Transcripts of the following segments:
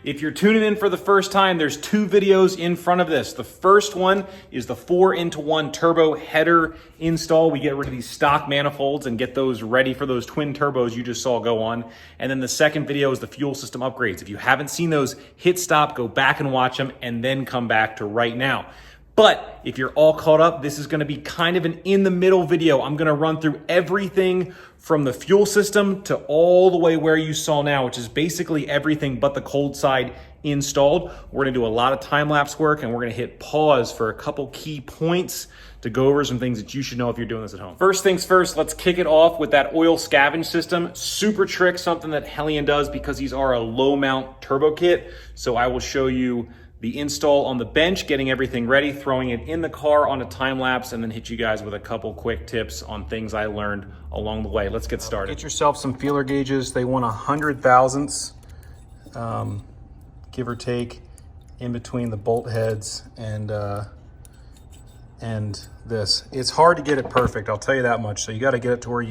If you're tuning in for the first time, there's two videos in front of this. The first one is the 4-into-1 turbo header install. We get rid of these stock manifolds and get those ready for those twin turbos you just saw go on. And then the second video is the fuel system upgrades. If you haven't seen those, hit stop, go back and watch them, and then come back to right now. But if you're all caught up, this is gonna be kind of an in-the-middle video. I'm gonna run through everything from the fuel system to all the way where you saw now, which is basically everything but the cold side installed. We're gonna do a lot of time-lapse work, and we're gonna hit pause for a couple key points to go over some things that you should know if you're doing this at home. First things first, let's kick it off with that oil scavenge system. Super trick, something that Hellion does because these are a low mount turbo kit. So I will show you the install on the bench, getting everything ready, throwing it in the car on a time lapse, and then hit you guys with a couple quick tips on things I learned along the way. Let's get started. Get yourself some feeler gauges. They want 100 thousandths, give or take, in between the bolt heads and this. It's hard to get it perfect, I'll tell you that much. So you got to get it to where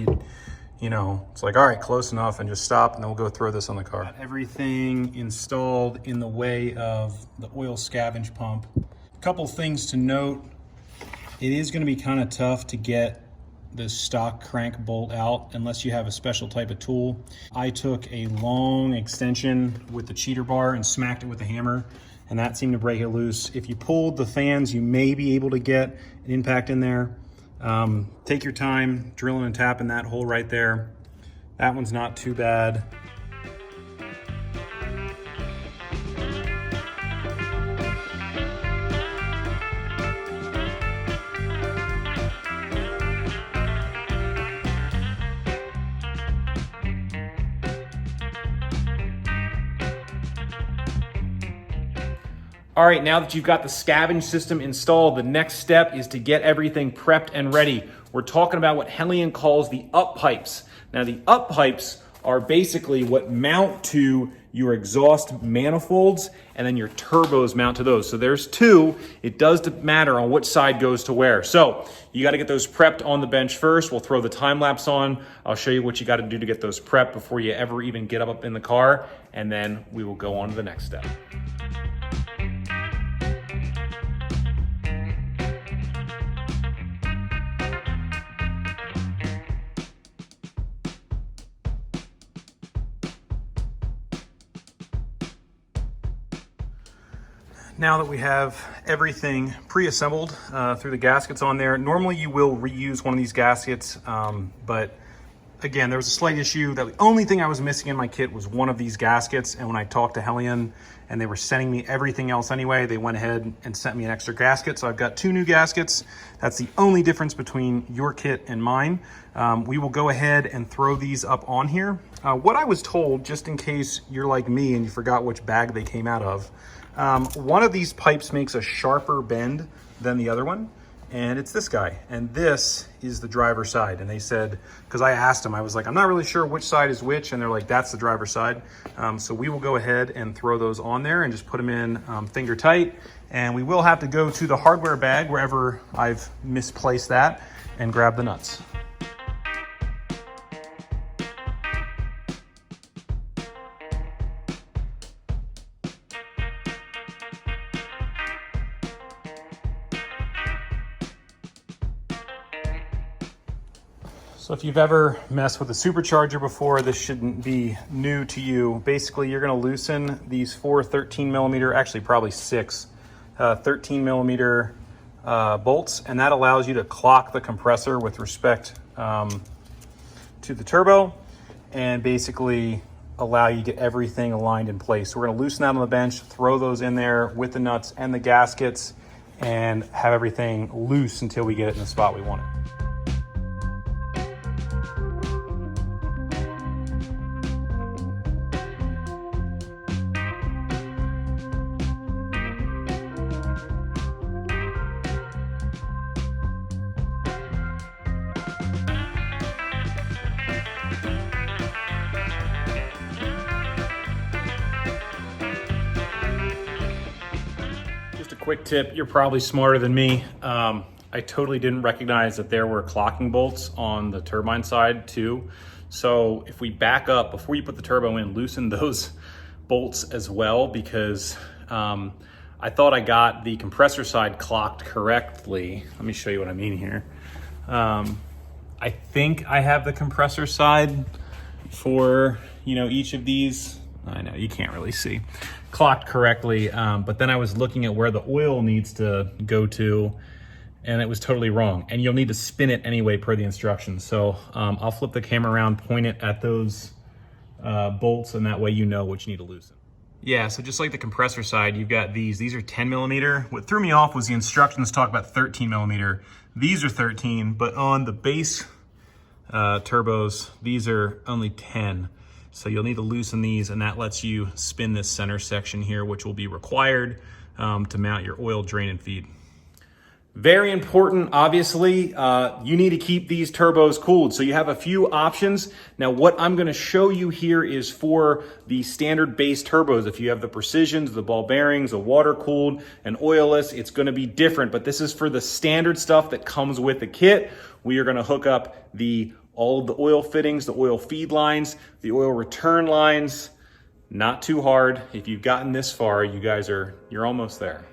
you know, it's like, all right, close enough, and just stop, and then we'll go throw this on the car. Got everything installed in the way of the oil scavenge pump. A couple things to note. It is gonna be kind of tough to get the stock crank bolt out unless you have a special type of tool. I took a long extension with the cheater bar and smacked it with a hammer, and that seemed to break it loose. If you pulled the fans, you may be able to get an impact in there. Take your time drilling and tapping that hole right there. That one's not too bad. All right, now that you've got the scavenge system installed, the next step is to get everything prepped and ready. We're talking about what Hellion calls the up pipes. Now, the up pipes are basically what mount to your exhaust manifolds, and then your turbos mount to those. So there's two. It does matter on which side goes to where. So you got to get those prepped on the bench first. We'll throw the time lapse on. I'll show you what you got to do to get those prepped before you ever even get up in the car, and then we will go on to the next step. Now that we have everything pre-assembled through the gaskets on there, normally you will reuse one of these gaskets, but again, there was a slight issue that the only thing I was missing in my kit was one of these gaskets, and when I talked to Hellion and they were sending me everything else anyway, they went ahead and sent me an extra gasket. So I've got two new gaskets. That's the only difference between your kit and mine. We will go ahead and throw these up on here. What I was told, just in case you're like me and you forgot which bag they came out of, one of these pipes makes a sharper bend than the other one, and it's this guy, and this is the driver's side. And they said, because I asked them, I was like, I'm not really sure which side is which, and they're like, that's the driver's side. So we will go ahead and throw those on there and just put them in finger tight, and we will have to go to the hardware bag wherever I've misplaced that and grab the nuts. So if you've ever messed with a supercharger before, this shouldn't be new to you. Basically, you're gonna loosen these 4 13 millimeter, actually probably 6 13 millimeter bolts, and that allows you to clock the compressor with respect to the turbo, and basically allow you to get everything aligned in place. So we're gonna loosen that on the bench, throw those in there with the nuts and the gaskets, and have everything loose until we get it in the spot we want it. Quick tip, you're probably smarter than me. I totally didn't recognize that there were clocking bolts on the turbine side too. So if we back up, before you put the turbo in, loosen those bolts as well, because I thought I got the compressor side clocked correctly. Let me show you what I mean here. I think I have the compressor side for, you know, each of these. I know you can't really see, clocked correctly, but then I was looking at where the oil needs to go to, and it was totally wrong. And you'll need to spin it anyway per the instructions. So I'll flip the camera around, point it at those bolts, and that way you know what you need to loosen. Yeah, so just like the compressor side, you've got these are 10 millimeter. What threw me off was the instructions talk about 13 millimeter. These are 13, but on the base turbos, these are only 10. So you'll need to loosen these, and that lets you spin this center section here, which will be required to mount your oil drain and feed. Very important, obviously, you need to keep these turbos cooled. So you have a few options. Now, what I'm gonna show you here is for the standard base turbos. If you have the precisions, the ball bearings, a water cooled, and oilless, it's gonna be different, but this is for the standard stuff that comes with the kit. We are gonna hook up all of the oil fittings, the oil feed lines, the oil return lines. Not too hard. If you've gotten this far, you're almost there.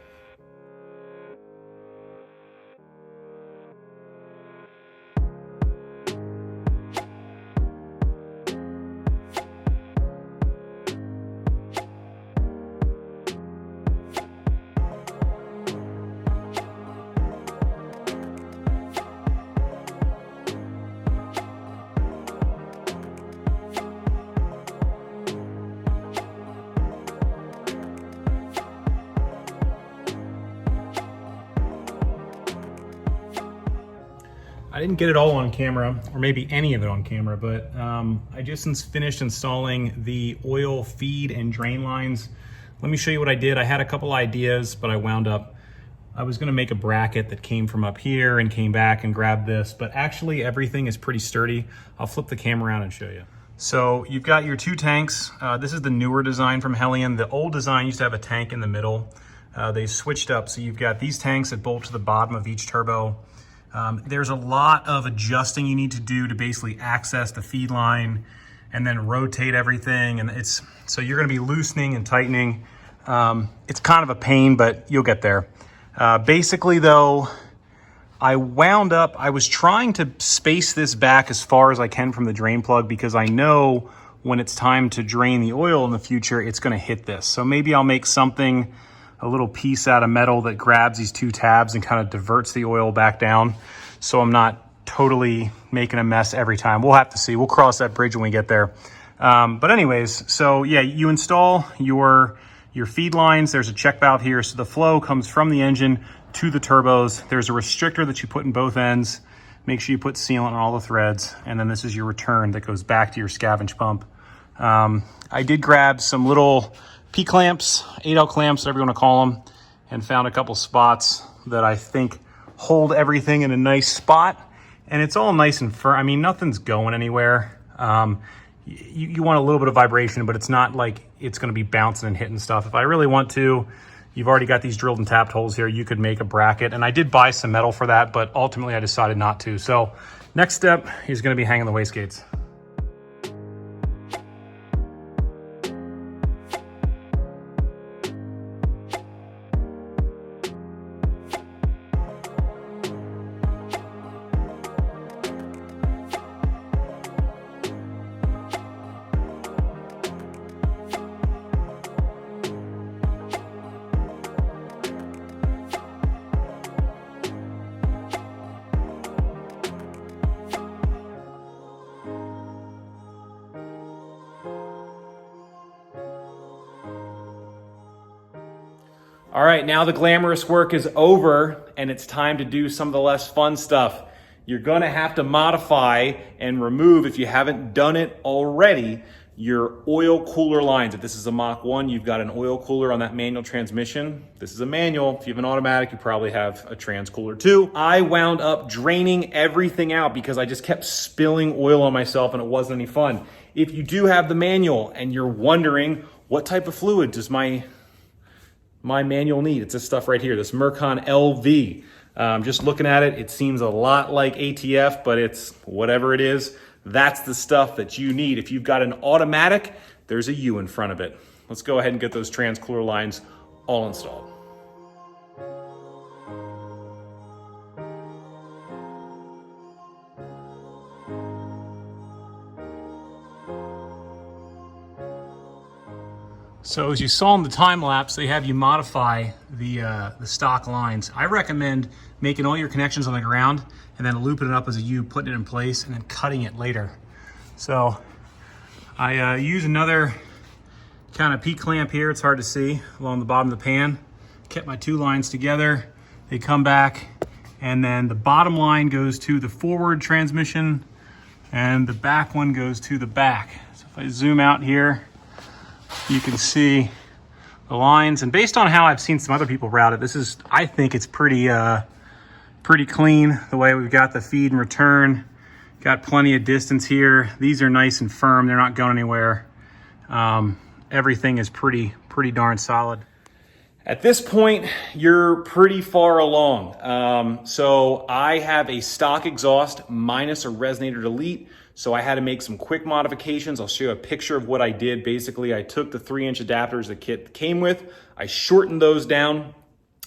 I didn't get it all on camera, or maybe any of it on camera, but I just finished installing the oil feed and drain lines. Let me show you what I did. I had a couple ideas, but I was gonna make a bracket that came from up here and came back and grabbed this, but actually everything is pretty sturdy. I'll flip the camera around and show you. So you've got your two tanks. This is the newer design from Helion. The old design used to have a tank in the middle. They switched up, so you've got these tanks that bolt to the bottom of each turbo. There's a lot of adjusting you need to do to basically access the feed line and then rotate everything. And so you're gonna be loosening and tightening. It's kind of a pain, but you'll get there. Basically though, I was trying to space this back as far as I can from the drain plug, because I know when it's time to drain the oil in the future, it's gonna hit this. So maybe I'll make a little piece out of metal that grabs these two tabs and kind of diverts the oil back down, so I'm not totally making a mess every time. We'll have to see. We'll cross that bridge when we get there. But anyways, so yeah, you install your feed lines. There's a check valve here, so the flow comes from the engine to the turbos. There's a restrictor that you put in both ends. Make sure you put sealant on all the threads, and then this is your return that goes back to your scavenge pump. I did grab some little P-clamps, 8L clamps, whatever you want to call them, and found a couple spots that I think hold everything in a nice spot. And it's all nice and firm. I mean, nothing's going anywhere. You want a little bit of vibration, but it's not like it's going to be bouncing and hitting stuff. If I really want to, you've already got these drilled and tapped holes here. You could make a bracket, and I did buy some metal for that, but ultimately I decided not to. So next step is going to be hanging the wastegates. All right, now the glamorous work is over, and it's time to do some of the less fun stuff. You're gonna have to modify and remove, if you haven't done it already, your oil cooler lines. If this is a Mach 1, you've got an oil cooler on that manual transmission. This is a manual. If you have an automatic, you probably have a trans cooler too. I wound up draining everything out because I just kept spilling oil on myself and it wasn't any fun. If you do have the manual and you're wondering what type of fluid does my manual need, it's this stuff right here, this Mercon LV. Just looking at it, it seems a lot like ATF, but it's whatever it is. That's the stuff that you need. If you've got an automatic, there's a U in front of it. let's go ahead and get those trans cooler lines all installed. So as you saw in the time lapse, they have you modify the stock lines. I recommend making all your connections on the ground and then looping it up as a U, putting it in place, and then cutting it later. So I use another kind of P-clamp here, it's hard to see, along the bottom of the pan. Kept my two lines together, they come back, and then the bottom line goes to the forward transmission, and the back one goes to the back. So if I zoom out here, you can see the lines, and based on how I've seen some other people route it, this is, I think it's pretty clean the way we've got the feed and return. Got plenty of distance here. These are nice and firm, they're not going anywhere. Everything is pretty darn solid. At this point, you're pretty far along. So I have a stock exhaust minus a resonator delete. So I had to make some quick modifications. I'll show you a picture of what I did. Basically, I took the 3-inch adapters the kit came with, I shortened those down,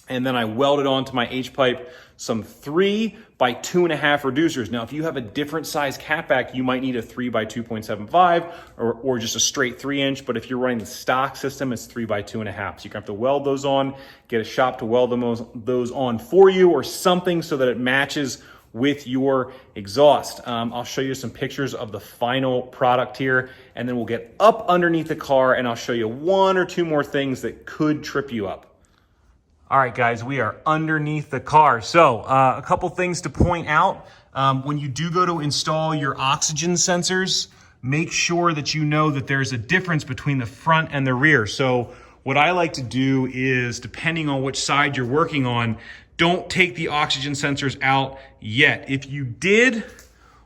and then I welded onto my H-pipe some 3 by 2.5 reducers. Now, if you have a different size catback, you might need a 3 by 2.75 or just a straight 3-inch. But if you're running the stock system, it's 3 by 2.5. So you're gonna have to weld those on, get a shop to weld those on for you or something so that it matches with your exhaust. I'll show you some pictures of the final product here, and then we'll get up underneath the car and I'll show you 1 or 2 more things that could trip you up. All right, guys, we are underneath the car. So a couple things to point out. When you do go to install your oxygen sensors, make sure that you know that there's a difference between the front and the rear. So what I like to do is, depending on which side you're working on, don't take the oxygen sensors out yet. If you did,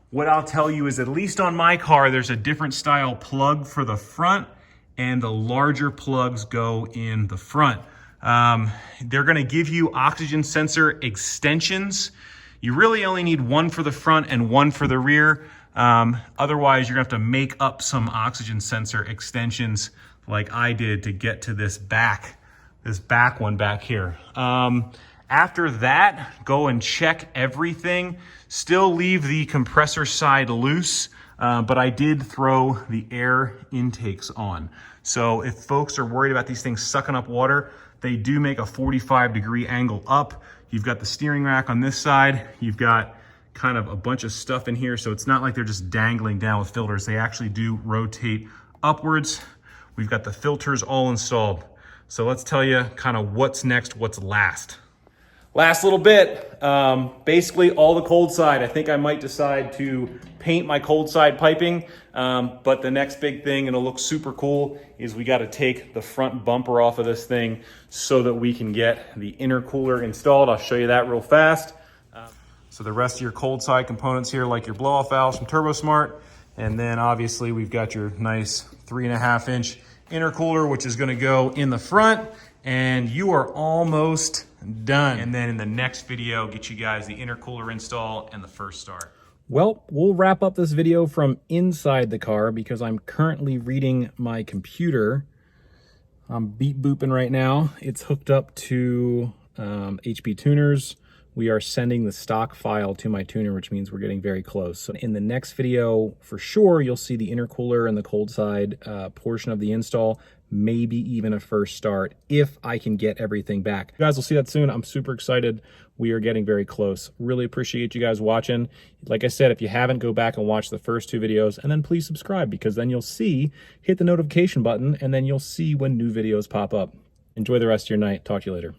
what I'll tell you is, at least on my car, there's a different style plug for the front, and the larger plugs go in the front. They're gonna give you oxygen sensor extensions. You really only need 1 for the front and 1 for the rear. Otherwise, you're gonna have to make up some oxygen sensor extensions like I did to get to this back one back here. After that, go and check everything. Still leave the compressor side loose, but I did throw the air intakes on. So if folks are worried about these things sucking up water, they do make a 45-degree angle up. You've got the steering rack on this side. You've got kind of a bunch of stuff in here, so it's not like they're just dangling down with filters. They actually do rotate upwards. We've got the filters all installed. So let's tell you kind of what's next, what's last. Last little bit, basically all the cold side. I think I might decide to paint my cold side piping, but the next big thing, and it'll look super cool, is we got to take the front bumper off of this thing so that we can get the intercooler installed. I'll show you that real fast. So the rest of your cold side components here, like your blow-off valves from TurboSmart, and then obviously we've got your nice 3.5-inch intercooler, which is going to go in the front, and you are almost done. And then in the next video, get you guys the intercooler install and the first start. Well, we'll wrap up this video from inside the car because I'm currently reading my computer. I'm beep booping right now. It's hooked up to HP tuners. We are sending the stock file to my tuner, which means we're getting very close. So in the next video, for sure, you'll see the intercooler and the cold side portion of the install, maybe even a first start if I can get everything back. You guys will see that soon. I'm super excited. We are getting very close. Really appreciate you guys watching. Like I said, if you haven't, go back and watch the first 2 videos, and then please subscribe, because then you'll see, hit the notification button, and then you'll see when new videos pop up. Enjoy the rest of your night. Talk to you later.